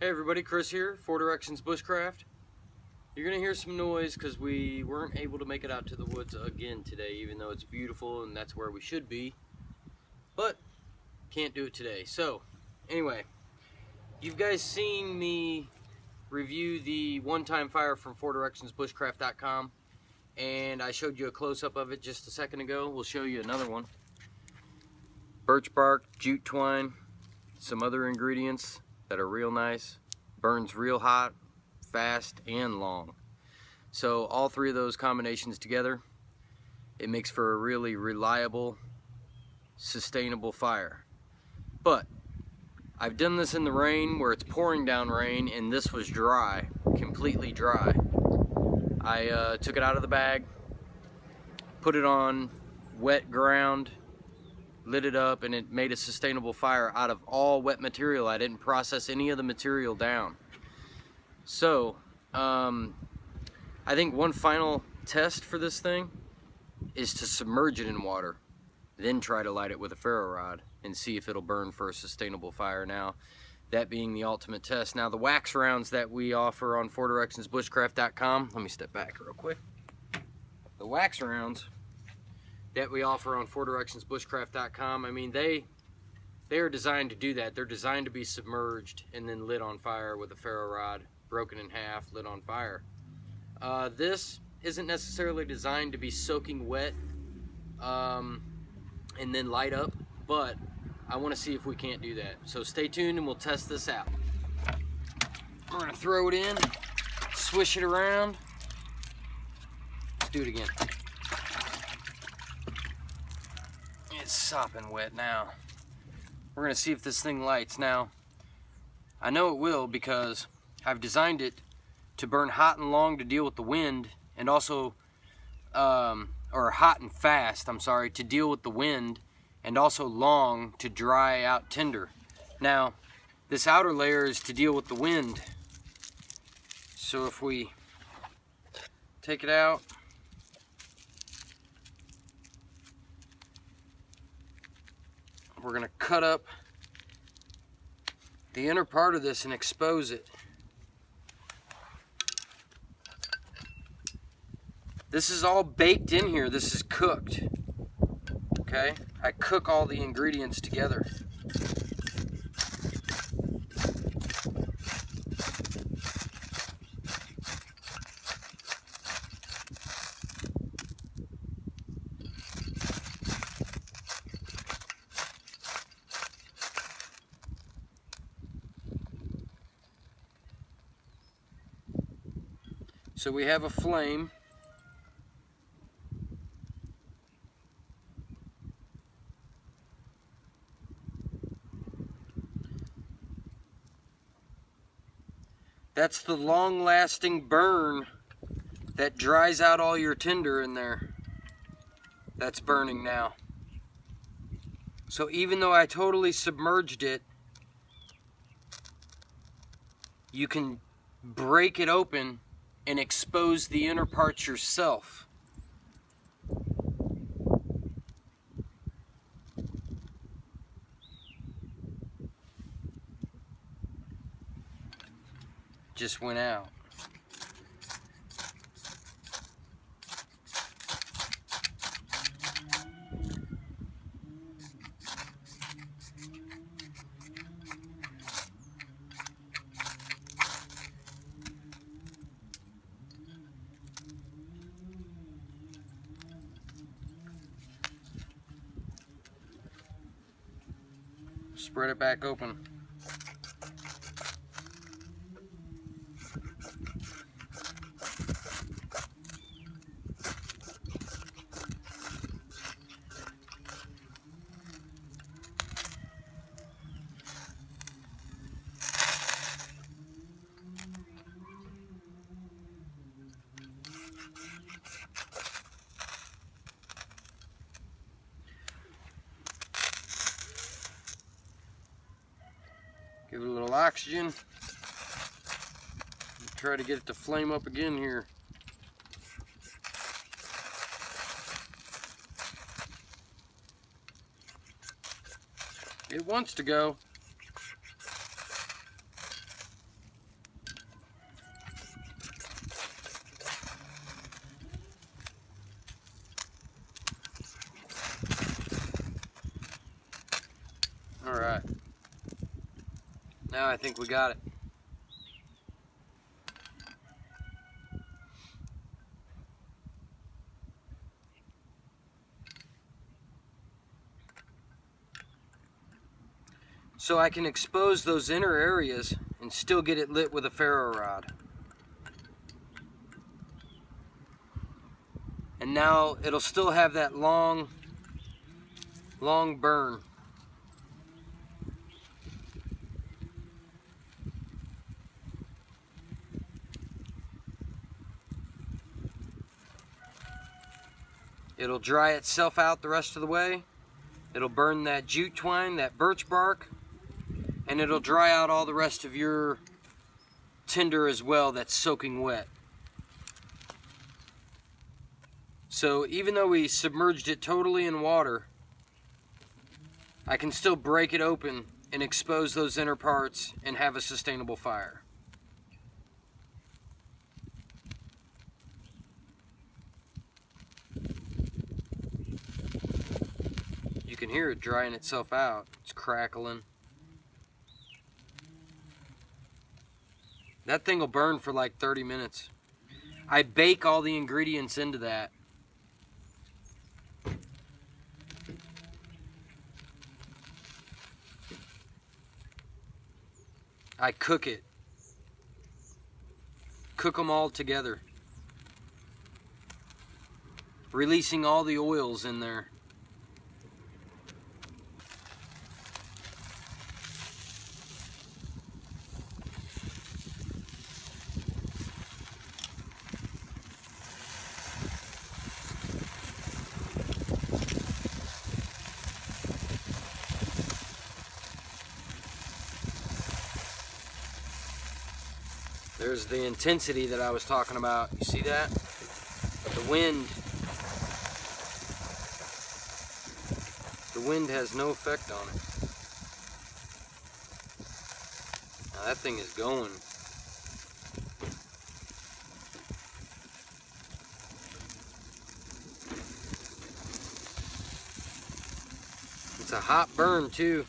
Hey everybody, Chris here, 4 Directions Bushcraft. You're going to hear some noise because we weren't able to make it out to the woods again today, even though it's beautiful and that's where we should be. But, can't do it today. So, anyway, you've guys seen me review the one-time fire from 4directionsbushcraft.com, and I showed you a close-up of it just a second ago. We'll show you another one. Birch bark, jute twine, some other ingredients that are real nice. Burns real hot, fast, and long. So all three of those combinations together, it makes for a really reliable, sustainable fire. But I've done this in the rain where it's pouring down rain, and this was dry, completely dry. I took it out of the bag, put it on wet ground, lit it up, and it made a sustainable fire out of all wet material. I didn't process any of the material down. So I think one final test for this thing is to submerge it in water, then try to light it with a ferro rod and see if it'll burn for a sustainable fire. Now, that being the ultimate test. Now, the wax rounds that we offer on 4directionsbushcraft.com, let me step back real quick. The wax rounds that we offer on 4directionsbushcraft.com, I mean, they are designed to do that. They're designed to be submerged and then lit on fire with a ferro rod, broken in half, lit on fire. This isn't necessarily designed to be soaking wet and then light up, but I want to see if we can't do that. So stay tuned and we'll test this out. We're going to throw it in, swish it around. Let's do it again. It's sopping wet now. We're going to see if this thing lights. Now, I know it will because I've designed it to burn hot and long to deal with the wind, and also, or hot and fast, I'm sorry, to deal with the wind, and also long to dry out tinder. Now, this outer layer is to deal with the wind. So if we take it out, we're going to cut up the inner part of this and expose it. This is all baked in here. This is cooked. Okay? I cook all the ingredients together. So we have a flame. That's the long-lasting burn that dries out all your tinder in there. That's burning now. So even though I totally submerged it, you can break it open and expose the inner parts yourself. Just went out. Spread it back open. Give it a little oxygen. Try to get it to flame up again here. It wants to go. Alright. Now I think we got it. So I can expose those inner areas and still get it lit with a ferro rod. And now it'll still have that long burn. It'll dry itself out the rest of the way. It'll burn that jute twine, that birch bark, and it'll dry out all the rest of your tinder as well that's soaking wet. So even though we submerged it totally in water, I can still break it open and expose those inner parts and have a sustainable fire. You can hear it drying itself out. It's crackling. That thing will burn for like 30 minutes. I bake all the ingredients into that. I cook it. Cook them all together. Releasing all the oils in there. There's the intensity that I was talking about. You see that? The wind has no effect on it. Now that thing is going. It's a hot burn too.